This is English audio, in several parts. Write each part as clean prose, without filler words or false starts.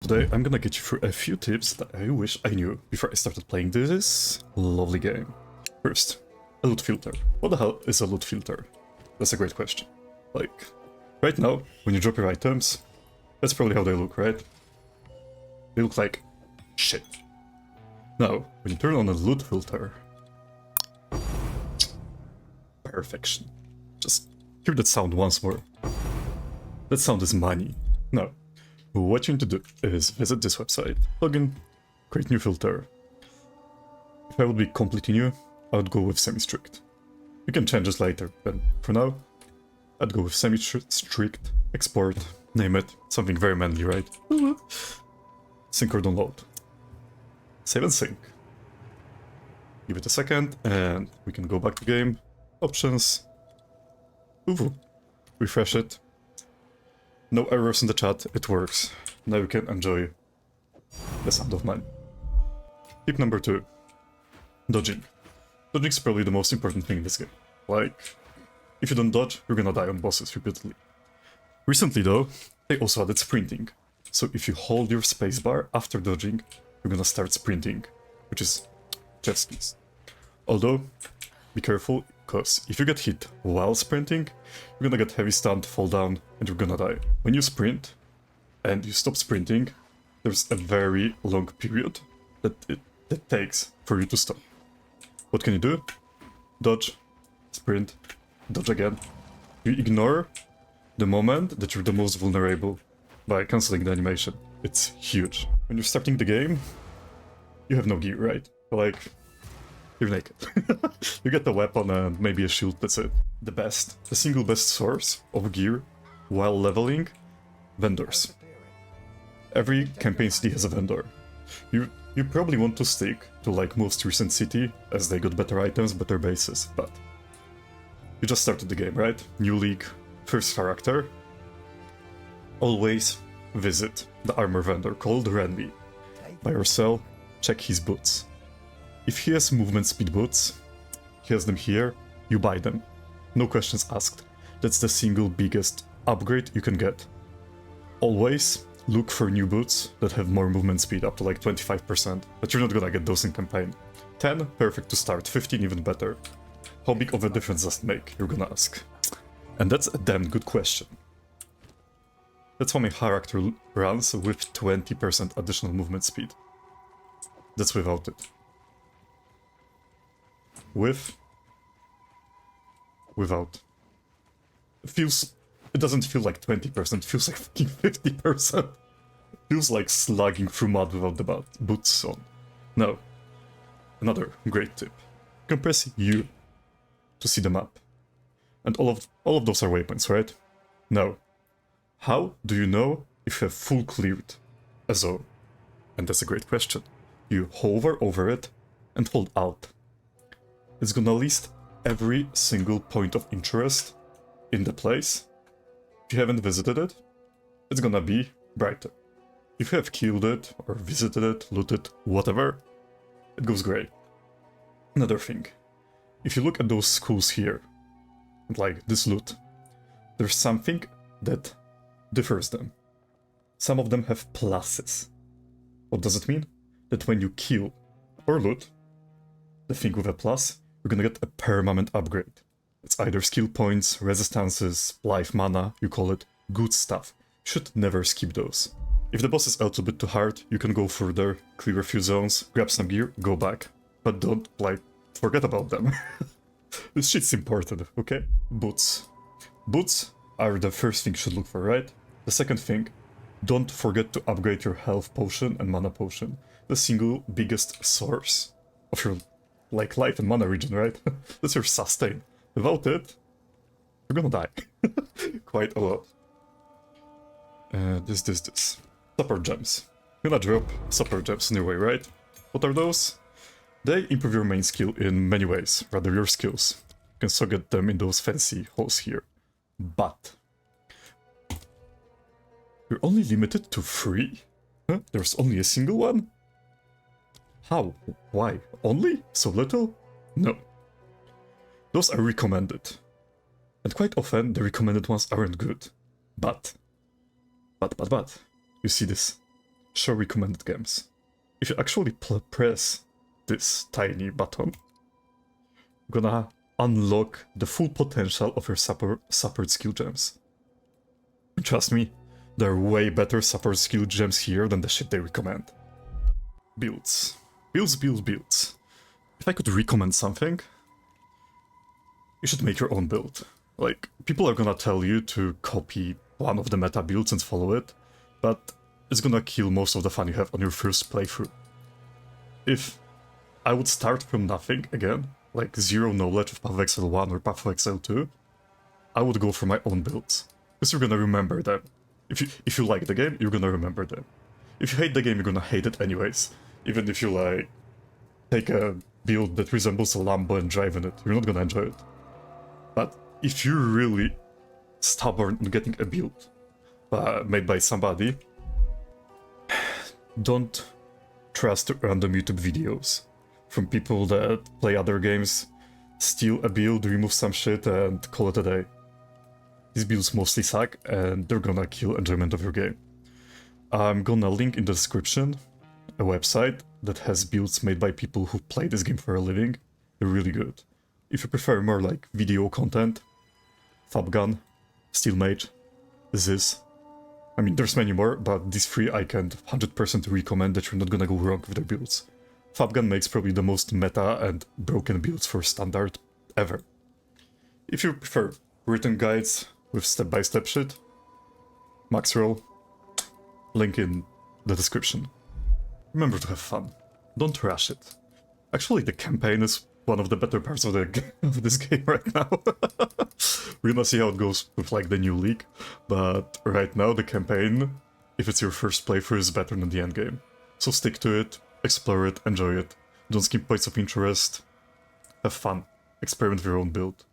Today I'm gonna get you through a few tips that I wish I knew before I started playing this lovely game. First, a loot filter. What the hell is a loot filter? That's a great question. Like, right now, when you drop your items, that's probably how they look, right? They look like shit. Now, when you turn on a loot filter, perfection. Just hear that sound once more. That sound is money. Now, what you need to do is visit this website, log in, create new filter. If I would be completely new, I would go with semi-strict. You can change this later, but for now, I'd go with semi-strict, export, name it, something very manly, right? Sync or download. Save and sync. Give it a second, and we can go back to game, options, ooh, refresh it. No errors in the chat, it works. Now you can enjoy the sound of mine. Tip number 2. Dodging. Dodging is probably the most important thing in this game. Like, if you don't dodge, you're gonna die on bosses repeatedly. Recently though, they also added sprinting. So if you hold your spacebar after dodging, you're gonna start sprinting, which is chef's kiss. Although, be careful, because if you get hit while sprinting, you're gonna get heavy stunned, fall down, and you're gonna die. When you sprint, and you stop sprinting, there's a very long period that it takes for you to stop. What can you do? Dodge, sprint, dodge again. You ignore the moment that you're the most vulnerable by cancelling the animation. It's huge. When you're starting the game, you have no gear, right? Like, you're naked. You get a weapon and maybe a shield, that's it. The single best source of gear while leveling, vendors. Every campaign city has a vendor. You probably want to stick to like most recent city, as they got better items, better bases, but you just started the game, right? New league, first character. Always visit the armor vendor called Renby. Buy or sell, check his boots. If he has movement speed boots, he has them here, you buy them. No questions asked. That's the single biggest upgrade you can get. Always look for new boots that have more movement speed, up to like 25%, but you're not gonna get those in campaign. 10, perfect to start, 15 even better. How big of a difference does it make, you're gonna ask? And that's a damn good question. That's how my character runs with 20% additional movement speed. That's without it. Without. It doesn't feel like 20%, it feels like fucking 50%. It feels like slugging through mud without the boots on. Now, another great tip. You can press U to see the map. And all of those are waypoints, right? Now, how do you know if you have full cleared a zone? And that's a great question. You hover over it and hold Alt. It's gonna list every single point of interest in the place. If you haven't visited it, it's gonna be brighter. If you have killed it, or visited it, looted, whatever, it goes grey. Another thing, if you look at those schools here, like this loot, there's something that differs them. Some of them have pluses. What does it mean? That when you kill or loot the thing with a plus, you're gonna get a permanent upgrade. It's either skill points, resistances, life mana, you call it good stuff. You should never skip those. If the boss is a little bit too hard, you can go further, clear a few zones, grab some gear, go back. But don't, like, forget about them. This shit's important, okay? Boots. Boots are the first thing you should look for, right? The second thing, don't forget to upgrade your health potion and mana potion. The single biggest source of your, like, life and mana regen, right? That's your sustain. Without it, you're gonna die. Quite a lot. This. Support gems. You're gonna drop support gems in your way, right? What are those? They improve your main skill in many ways, rather your skills. You can so get them in those fancy holes here. But you're only limited to 3? Huh? There's only a single one? How? Why? Only? So little? No. Those are recommended. And quite often the recommended ones aren't good. But. You see this show recommended games. If you actually press this tiny button, you're gonna unlock the full potential of your support skill gems. And trust me, there are way better support skill gems here than the shit they recommend. Builds. Builds. If I could recommend something, you should make your own build. Like, people are gonna tell you to copy one of the meta builds and follow it, but it's gonna kill most of the fun you have on your first playthrough. If I would start from nothing again, like zero knowledge of Path of Exile 1 or Path of Exile 2, I would go for my own builds. Because you're gonna remember them. If you like the game, you're gonna remember them. If you hate the game, you're gonna hate it anyways. Even if you, like, take a build that resembles a Lambo and drive in it, you're not gonna enjoy it. But if you're really stubborn in getting a build made by somebody, don't trust random YouTube videos from people that play other games, steal a build, remove some shit, and call it a day. These builds mostly suck, and they're gonna kill enjoyment of your game. I'm gonna link in the description a website that has builds made by people who play this game for a living. They're really good. If you prefer more like video content, Fabgun, Steelmage, Ziz. I mean, there's many more, but these three I can 100% recommend that you're not gonna go wrong with their builds. Fabgun makes probably the most meta and broken builds for standard ever. If you prefer written guides with step-by-step shit, Maxroll, link in the description. Remember to have fun. Don't rush it. Actually, the campaign is one of the better parts of this game right now. We're gonna see how it goes with like the new league, but right now the campaign, if it's your first playthrough, is better than the endgame. So stick to it, explore it, enjoy it. Don't skip points of interest. Have fun. Experiment with your own build.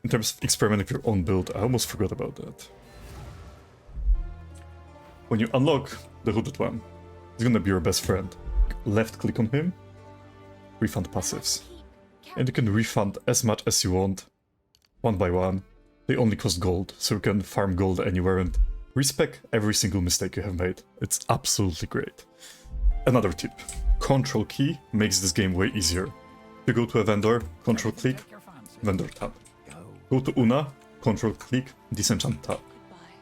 In terms of experimenting with your own build, I almost forgot about that. When you unlock the hooded one, he's gonna be your best friend. Left click on him, refund passives. And you can refund as much as you want, one by one. They only cost gold, so you can farm gold anywhere and respec every single mistake you have made. It's absolutely great. Another tip, Ctrl key makes this game way easier. If you go to a vendor, Ctrl click, vendor tab. Go to Una, Ctrl click, disenchant tab.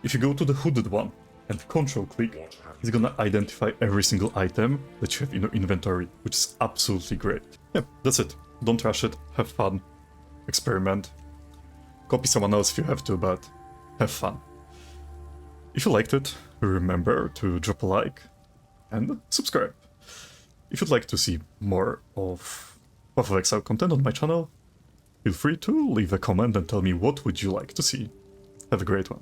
If you go to the hooded one and Ctrl click, it's gonna identify every single item that you have in your inventory, which is absolutely great. Yeah, that's it. Don't rush it, have fun, experiment. Copy someone else if you have to, but have fun. If you liked it, remember to drop a like and subscribe. If you'd like to see more of Path of Exile content on my channel, feel free to leave a comment and tell me what would you like to see. Have a great one.